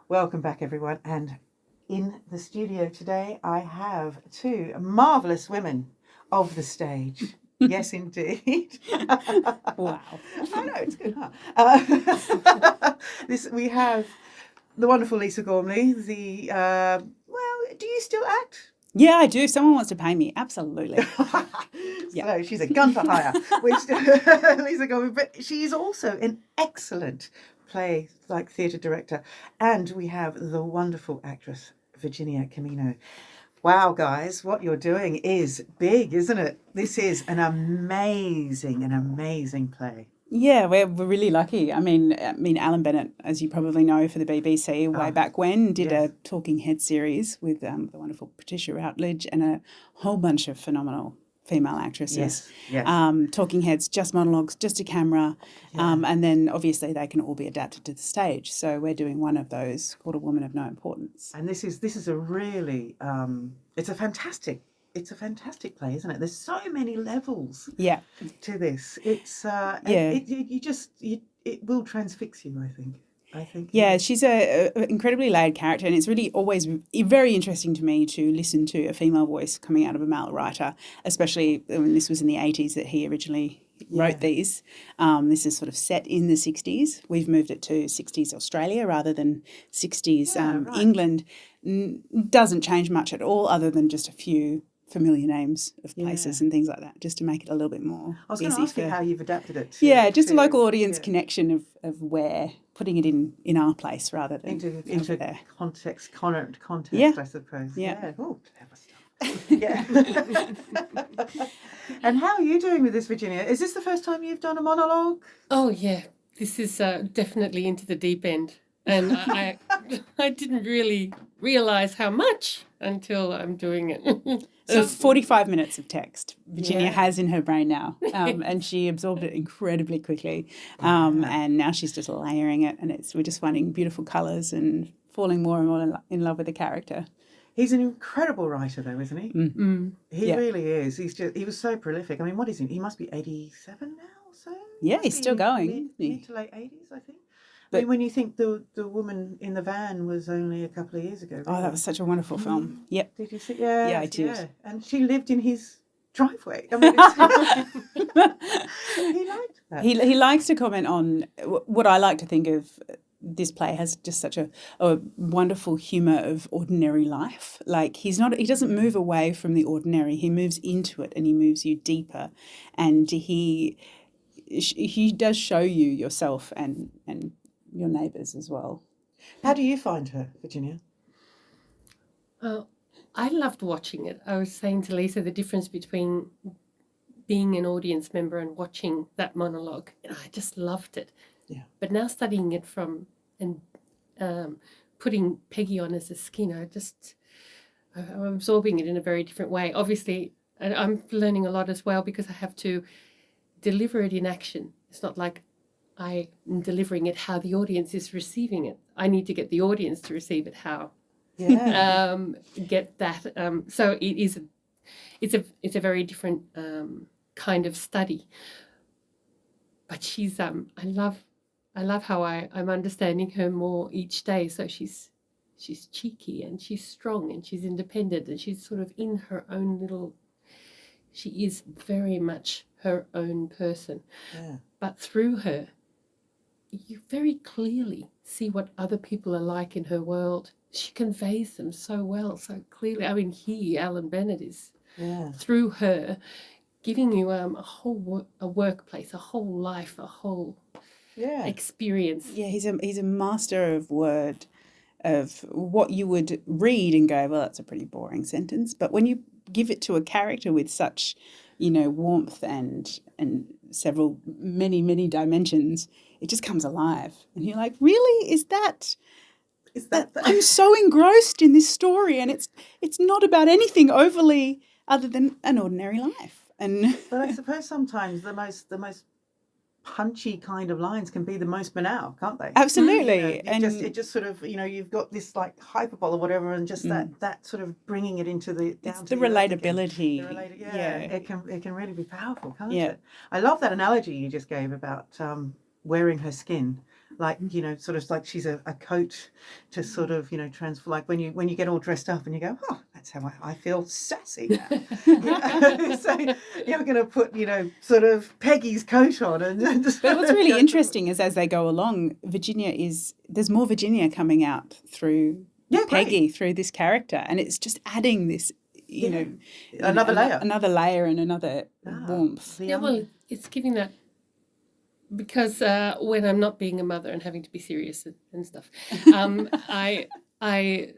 Welcome back, everyone. And in the studio today, I have two marvellous women of the stage. Yes, indeed. Wow. I know, it's good, huh? We have the wonderful Lisa Gormley, do you still act? Yeah, I do. If someone wants to pay me, absolutely. So she's a gun for hire, Lisa Gormley, but she's also an excellent theatre director. And we have the wonderful actress, Virginia Kamino. Wow, guys, what you're doing is big, isn't it? This is an amazing play. Yeah, we're really lucky. I mean, Alan Bennett, as you probably know, for the BBC way back when, did a Talking Head series with the wonderful Patricia Routledge and a whole bunch of phenomenal female actresses. Yes. Talking Heads, just monologues, just a camera, and then obviously they can all be adapted to the stage. So we're doing one of those called A Woman of No Importance. And this is a really it's a fantastic play, isn't it? There's so many levels to this. It's it will transfix you, I think. Yeah, she's an incredibly layered character, and it's really always very interesting to me to listen to a female voice coming out of a male writer, especially when this was in the 80s that he originally wrote these. This is sort of set in the 60s. We've moved it to 60s Australia rather than 60s England. Doesn't change much at all other than just a few familiar names of places and things like that, just to make it a little bit more I was going to ask you how you've adapted it. Just a local audience connection of where, putting it in our place rather than into there. context, I suppose. Yeah. Oh, clever stuff. Yeah. And how are you doing with this, Virginia? Is this the first time you've done a monologue? Oh, yeah. This is definitely into the deep end. And I didn't really realise how much until I'm doing it. So 45 minutes of text Virginia has in her brain now, and she absorbed it incredibly quickly. And now she's just layering it, and we're just finding beautiful colours and falling more and more in love with the character. He's an incredible writer, though, isn't he? Mm. He really is. He was so prolific. I mean, what is he? He must be 87 now or so? Yeah, he's still going. Mid to late 80s, I think. But when you think the woman in the van was only a couple of years ago. Really. Oh, that was such a wonderful film. Yep. Did you see? Yeah, I did. Yeah. And she lived in his driveway. I mean, he liked that. He likes to comment on what I like to think of. This play has just such a wonderful humour of ordinary life. Like he doesn't move away from the ordinary. He moves into it and he moves you deeper, and he does show you yourself and your neighbours as well. How do you find her, Virginia? I loved watching it. I was saying to Lisa the difference between being an audience member and watching that monologue. And I just loved it. Yeah. But now studying it and putting Peggy on as a skin, I'm absorbing it in a very different way. Obviously, I'm learning a lot as well because I have to deliver it in action. It's not like I'm delivering it how the audience is receiving it. I need to get the audience to receive it how. Yeah. Get that. So it's a very different kind of study. But she's I love how I'm understanding her more each day. So she's cheeky and she's strong and she's independent and she's sort of in her own little. She is very much her own person. Yeah. But through her, you very clearly see what other people are like in her world. She conveys them so well, so clearly. I mean, Alan Bennett is through her giving you a workplace, a whole life, a whole experience. Yeah, he's a master of word, of what you would read and go, well, that's a pretty boring sentence. But when you give it to a character with such, warmth and many dimensions, it just comes alive. And you're like, really? Is that I'm so engrossed in this story, and it's not about anything overly other than an ordinary life. But I suppose sometimes the most punchy kind of lines can be the most banal, can't they? Absolutely. It just sort of, you've got this like hyperbole or whatever, and just that sort of bringing it into the relatability. It can really be powerful, can't it? I love that analogy you just gave about wearing her skin. like, you know, sort of like she's a coach to sort of, you know, transfer, like when you get all dressed up and you go, oh, that's how I feel sassy now. So you're going to put, you know, sort of Peggy's coat on. And just but what's really interesting is as they go along, there's more Virginia coming out through Peggy, through this character, and it's just adding this, you know, another layer and another warmth. Yeah, well, it's giving that, because when I'm not being a mother and having to be serious and stuff, I can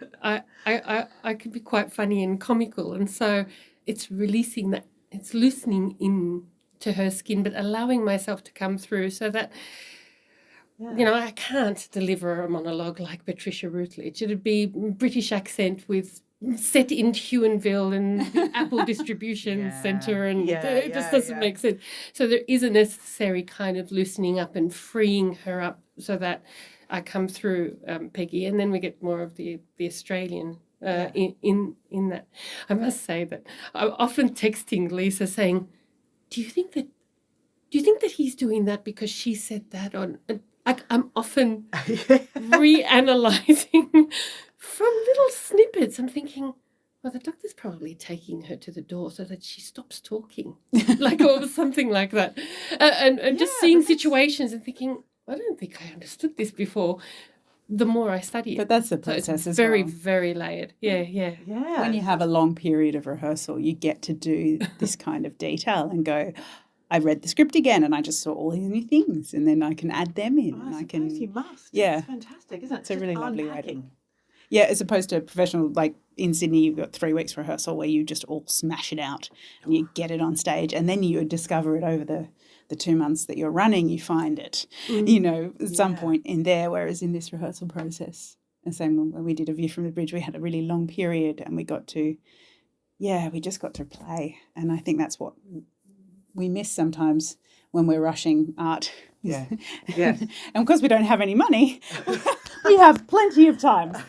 be quite funny and comical, and so it's releasing that, it's loosening into her skin, but allowing myself to come through so that. Yeah. You know, I can't deliver a monologue like Patricia Routledge. It'd be British accent with set in Huonville and the Apple Distribution Centre, and it just doesn't make sense. So there is a necessary kind of loosening up and freeing her up so that I come through Peggy, and then we get more of the Australian in that. I must say that I'm often texting Lisa saying, "Do you think that he's doing that because she said that on?" I'm often reanalyzing from little snippets. I'm thinking, well, the doctor's probably taking her to the door so that she stops talking, like, or something like that. And just seeing situations and thinking, I don't think I understood this before. The more I study it. But that's the process it's as very, well. very layered. Yeah. When you have a long period of rehearsal, you get to do this kind of detail and go, I read the script again and I just saw all these new things, and then I can add them in. I can. You must. Yeah. It's fantastic, isn't it? It's a really lovely way to. Yeah, as opposed to professional, like in Sydney, you've got 3 weeks rehearsal where you just all smash it out and you get it on stage, and then you discover it over the 2 months that you're running, you find it, you know, at some point in there, whereas in this rehearsal process, the same when we did A View from the Bridge, we had a really long period and we just got to play. And I think that's what we miss sometimes when we're rushing art. Yeah. And because we don't have any money, we have plenty of time. Well,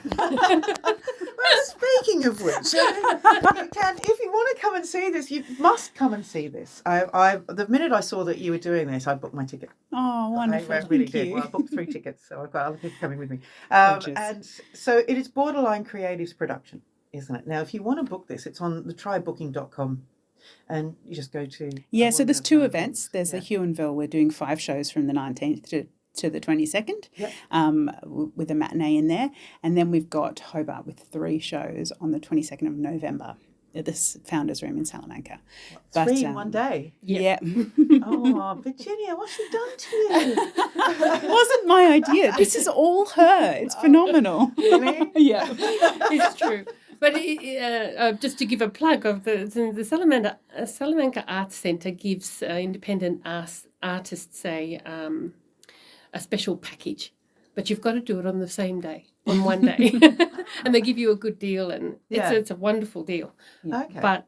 speaking of which, if you want to come and see this, you must come and see this. The minute I saw that you were doing this, I booked my ticket. Oh, wonderful. I really did. Well, I booked 3 tickets, so I've got other people coming with me. And so it is Borderline Creatives production, isn't it? Now, if you want to book this, it's on the trybooking.com. And you just go to... so there's 2 events. There's the Huonville. We're doing 5 shows from the 19th to the 22nd, with a matinee in there. And then we've got Hobart with 3 shows on the 22nd of November at this Founders Room in Salamanca. 3 in one day? Yeah. Oh, Virginia, what's she done to you? It wasn't my idea. This is all her. It's phenomenal. Really? Yeah. It's true. But just to give a plug of the Salamanca Arts Centre gives independent artists a special package, but you've got to do it on the same day, on one day, and they give you a good deal, and it's a wonderful deal. Yeah. Okay. But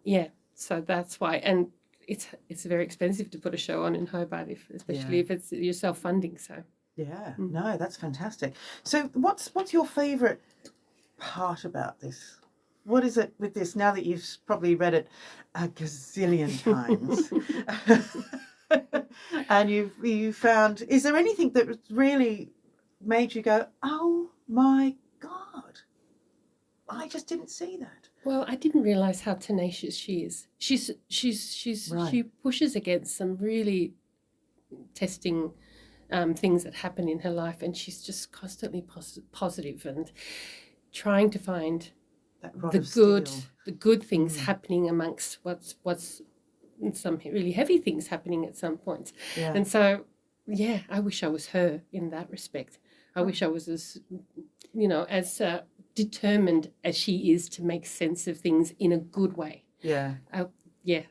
so that's why, and it's very expensive to put a show on in Hobart, especially if it's you're self-funding. So no, that's fantastic. So what's your favourite part about this? What is it with this, now that you've probably read it a gazillion times, and you found, is there anything that really made you go, oh my God, I just didn't see that? Well, I didn't realise how tenacious she is. She pushes against some really testing things that happen in her life, and she's just constantly positive and trying to find the good things happening amongst what's some really heavy things happening at some points. Yeah. And so, I wish I was her in that respect. I wish I was as determined as she is to make sense of things in a good way. Yeah.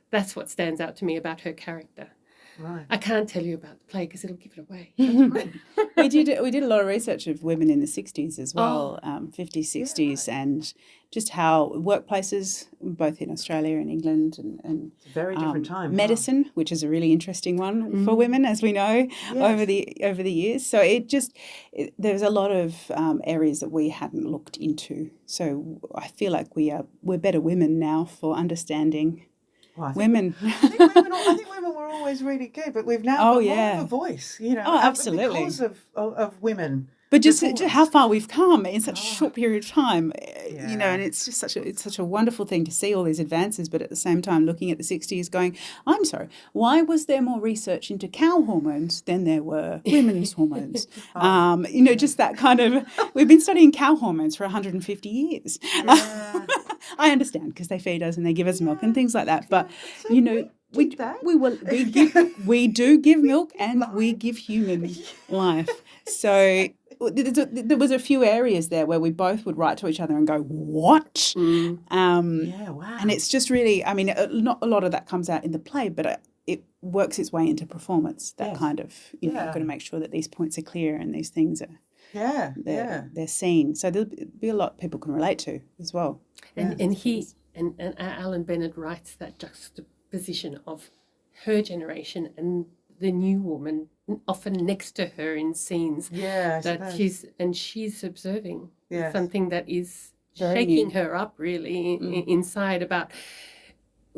That's what stands out to me about her character. Right. I can't tell you about the play because it'll give it away. We did a lot of research of women in the 60s as well, 50s, 60s, and just how workplaces, both in Australia and England, and very different time. Medicine, which is a really interesting one for women, as we know, over the years. So there's a lot of areas that we hadn't looked into. So I feel like we're better women now for understanding women. I think we're women were always really good, but we've now got more of a voice, absolutely. because of women. But just how far we've come in such a Oh. short period of time, Yeah. and it's just such a wonderful thing to see all these advances. But at the same time, looking at the 60s, going, I'm sorry, why was there more research into cow hormones than there were women's hormones? Just that kind of. We've been studying cow hormones for 150 years. Yeah. I understand because they feed us and they give us milk and things like that. But So we do give milk and we give human life. So. There was a few areas there where we both would write to each other and go, what? Wow. And it's just really, not a lot of that comes out in the play, but it works its way into performance, that kind of, you've got to make sure that these points are clear and these things are they're seen. So there'll be a lot people can relate to as well. And Alan Bennett writes that juxtaposition of her generation and the new woman often next to her in scenes that she's observing something that is very shaking new. Her up really inside about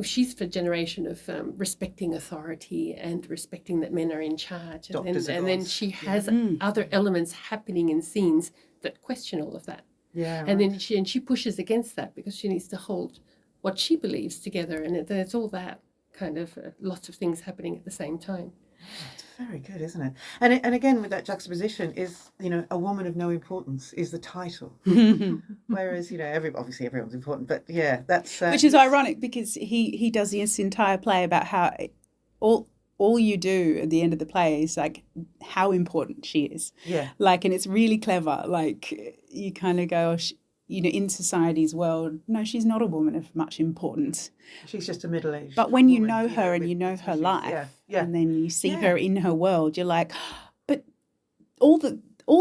she's the generation of respecting authority and respecting that men are in charge, and then she has other elements happening in scenes that question all of that, and then she pushes against that because she needs to hold what she believes together, and there's all that kind of lots of things happening at the same time. It's very good, isn't it? And again, with that juxtaposition is, a woman of no importance is the title. Whereas, obviously everyone's important, but that's... Which is ironic because he does this entire play about how all you do at the end of the play is like how important she is. Yeah. And it's really clever. You kind of go, in society's world, no, she's not a woman of much importance. She's just a middle-aged But when you woman, know her and you know her life, and then you see her in her world, you're like, but all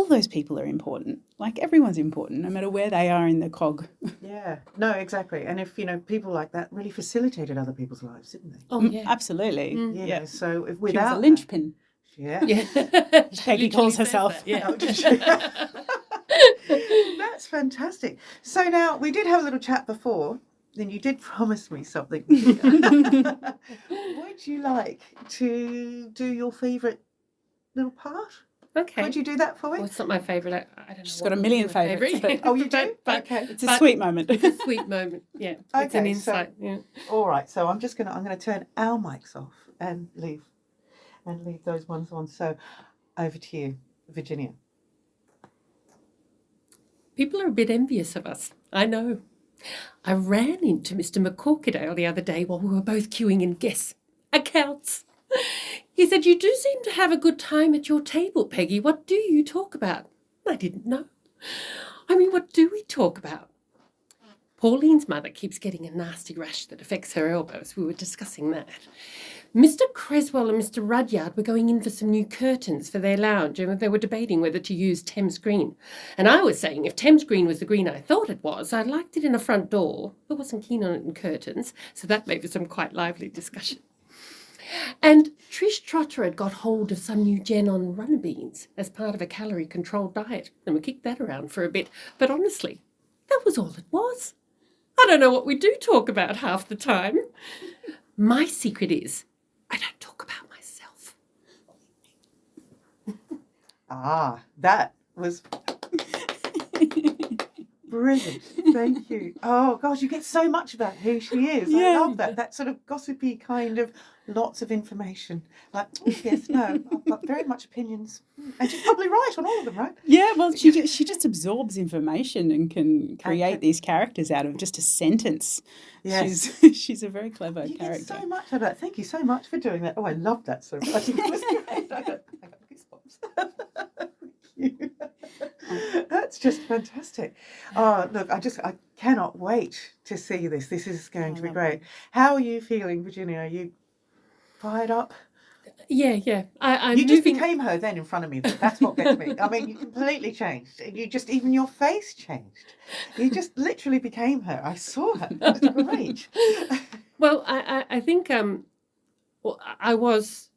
those people are important. Everyone's important, no matter where they are in the cog. Yeah, no, exactly. And if, people like that really facilitated other people's lives, didn't they? Oh, yeah. Absolutely. Yeah. So if without... She was a linchpin. Yeah. Peggy calls herself. That's fantastic. So now we did have a little chat before, and you did promise me something. Would you like to do your favourite little part? Okay. Would you do that for me? Well, it's not my favourite. I don't know. She's got a million favourites. Oh, you do? But, okay. It's a sweet moment. It's a sweet moment. Yeah. Okay, it's an insight. All right. So I'm gonna turn our mics off and leave those ones on. So over to you, Virginia. People are a bit envious of us. I know. I ran into Mr. McCorkadale the other day while we were both queuing in accounts. He said, "You do seem to have a good time at your table, Peggy. What do you talk about?" I didn't know. What do we talk about? Pauline's mother keeps getting a nasty rash that affects her elbows. We were discussing that. Mr. Creswell and Mr. Rudyard were going in for some new curtains for their lounge, and they were debating whether to use Thames Green. And I was saying if Thames Green was the green I thought it was, I liked it in a front door, but wasn't keen on it in curtains, so that made for some quite lively discussion. And Trish Trotter had got hold of some new gen on runner beans as part of a calorie-controlled diet, and we kicked that around for a bit. But honestly, that was all it was. I don't know what we do talk about half the time. My secret is I don't talk about myself. That was brilliant. Thank you. Oh, gosh, you get so much about who she is. I love that. That sort of gossipy kind of lots of information. Yes, no, I've got very much opinions. And she's probably right on all of them, right? Yeah, well, she just absorbs information and can create these characters out of just a sentence. Yes. She's a very clever character. Get so much of that. Thank you so much for doing that. Oh, I love that sort of writing. It was great. I got goosebumps. Thank you. That's just fantastic. Oh, look, I cannot wait to see this. This is going to be great. How are you feeling, Virginia? Are you fired up? Yeah. You just became her then in front of me. That's what gets me. You completely changed. Even your face changed. You just literally became her. I saw her. It was great. Well, I think I was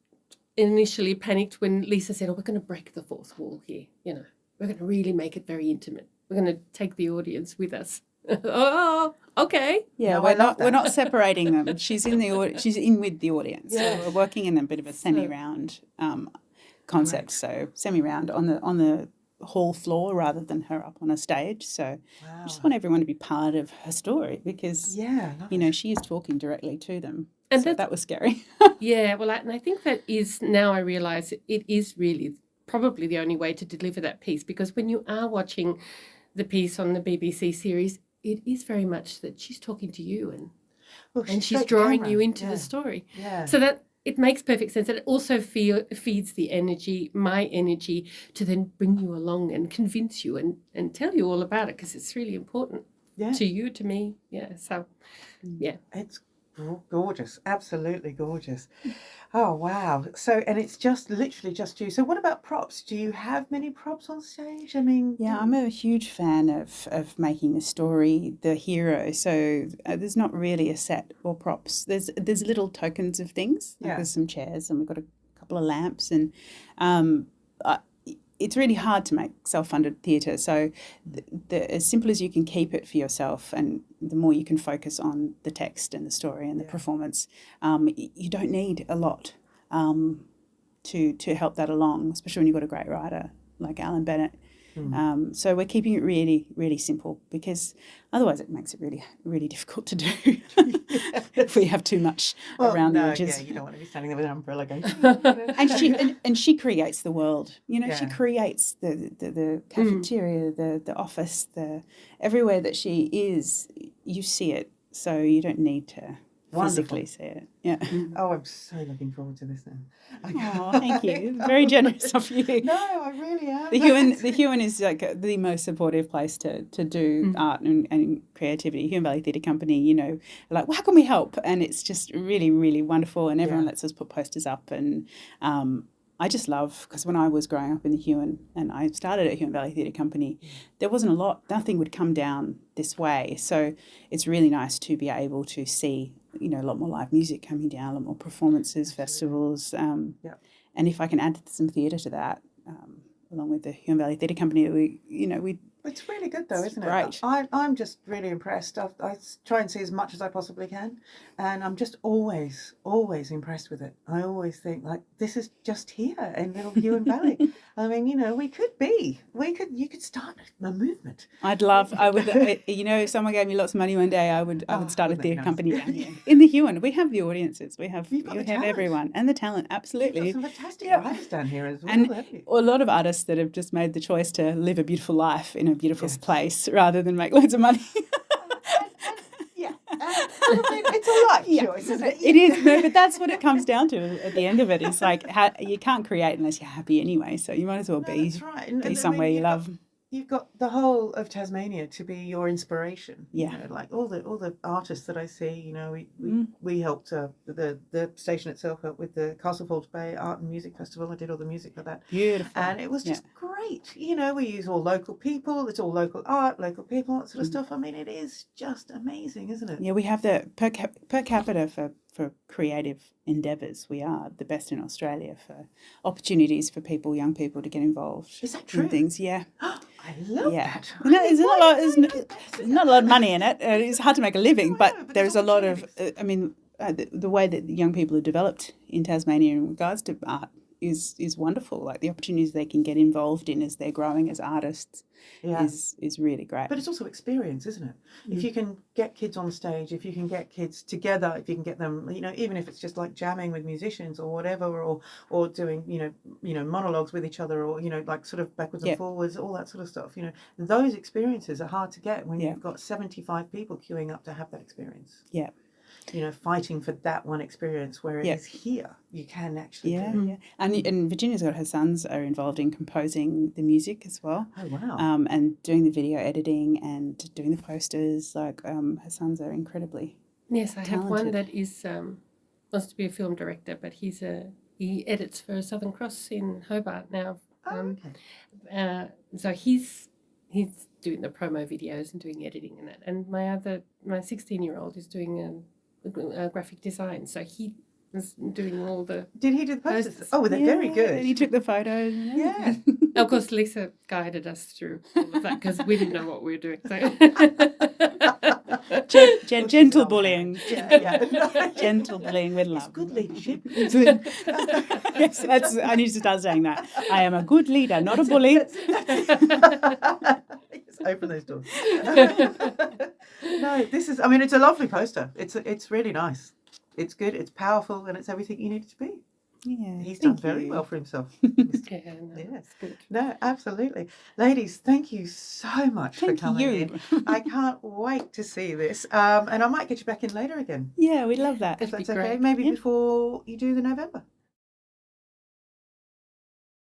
initially panicked when Lisa said, "Oh, we're going to break the fourth wall here. We're going to really make it very intimate. We're going to take the audience with us." Oh, okay. Yeah, No, we're I love we're that. not separating them. She's in with the audience. Yes. So we're working in a bit of a semi-round concept. So semi-round on the hall floor rather than her up on a stage. So Wow. I just want everyone to be part of her story because Yeah, love you know it. she is talking directly to them. And so that's- that was scary. Yeah, well, I think that is, now I realise it is really probably the only way to deliver that piece, because when you are watching the piece on the BBC series, it is very much that she's talking to you Well, and she's straight to drawing camera. you into Yeah. the story. Yeah. So that it makes perfect sense. And it also feeds the energy, my energy, to then bring you along and convince you and tell you all about it, because it's really important Yeah. to you, to me. Yeah. So, yeah. It's gorgeous, absolutely gorgeous. Oh wow! So, and it's just literally just you. So, what about props? Do you have many props on stage? I mean, Yeah, I'm a huge fan of making the story the hero. So there's not really a set or props. There's little tokens of things. Like Yeah. there's some chairs and we've got a couple of lamps, and it's really hard to make self-funded theatre. So as simple as you can keep it for yourself, and the more you can focus on the text and the story and the performance, you don't need a lot to help that along, especially when you've got a great writer like Alan Bennett. So we're keeping it really, really simple, because otherwise it makes it really, really difficult to do if we have too much around the edges. Yeah, you don't want to be standing there with an umbrella going. And she creates the world. You know, she Yeah. creates the cafeteria, the office, everywhere that she is. You see it, so you don't need to physically see it. Yeah. Oh, I'm so looking forward to this now. Oh, thank you. Very generous of you. No, I really am. The Huon is like the most supportive place to do art and creativity. Huon Valley Theatre Company, you know, like, well, how can we help? And it's just really, really wonderful. And everyone lets us put posters up. And I just love, because when I was growing up in the Huon and I started at Huon Valley Theatre Company, there wasn't a lot, nothing would come down this way. So it's really nice to be able to see, you know, a lot more live music coming down, a lot more performances, festivals. And if I can add some theatre to that, along with the Huon Valley Theatre Company, we It's really good though, isn't great. it? I'm just really impressed. I try and see as much as I possibly can, and I'm just always impressed with it. I always think, like, this is just here in little Huon Valley. I mean, you know, you could start a movement. I would, you know, if someone gave me lots of money one day, I would start a wouldn't that be theatre nice? company down here. In the Huon. We have the audiences, we have You've got the talent. everyone and the talent, absolutely. You've got some fantastic writers down here as well, And haven't you? a lot of artists that have just made the choice to live a beautiful life in a beautiful place rather than make loads of money. It's a life choice, isn't it? It is, no, but that's what it comes down to at the end of it. It's like you can't create unless you're happy anyway, so you might as well be That's right. And I somewhere mean, you love. You've got the whole of Tasmania to be your inspiration. Yeah. You know, like all the artists that I see, you know, we helped the station itself helped with the Castle Falls Bay Art and Music Festival. I did all the music for that. Beautiful. And it was just great. You know, we use all local people. It's all local art, local people, that sort of stuff. I mean, it is just amazing, isn't it? Yeah, we have the per capita for creative endeavours. We are the best in Australia for opportunities for young people to get involved. Is that true? In things, yeah. I love that. You know, there's not a lot of money in it. It's hard to make a living, but there's a lot of, the way that young people are developed in Tasmania in regards to art is wonderful. Like the opportunities they can get involved in as they're growing as artists is really great. But it's also experience, isn't it? If you can get kids on stage, if you can get kids together, if you can get them, you know, even if it's just like jamming with musicians or whatever, or doing, you know, monologues with each other, or, you know, like sort of backwards and forwards, all that sort of stuff. You know, those experiences are hard to get when you've got 75 people queuing up to have that experience. Yeah. You know, fighting for that one experience where it is here, you can actually do. Yeah. And Virginia's got her sons are involved in composing the music as well. Oh, wow. And doing the video editing and doing the posters. Like her sons are incredibly Yes, I talented. have one that is wants to be a film director, but he edits for Southern Cross in Hobart now. Okay. So he's doing the promo videos and doing editing and that. And my 16-year-old is doing graphic design. So he was doing all the. Did he do the posters? Posters. Oh, they're very good. And he took the photos. And Yeah. Of course, Lisa guided us through all of that because we didn't know what we were doing. So. Gentle bullying. Yeah. Gentle bullying with It's love. good leadership. Yes, I need to start saying that. I am a good leader, not a bully. Yes, open those doors. No, this is. I mean, it's a lovely poster. It's really nice. It's good. It's powerful, and it's everything you need it to be. Yeah, He's done thank very you. well for himself. Yeah, no, Yes. that's good. No, absolutely. Ladies, thank you so much Thank for coming you. in. I can't wait to see this. And I might get you back in later again. Yeah, we love that. If That'd that's be okay. great. Maybe Yeah. before you do the November.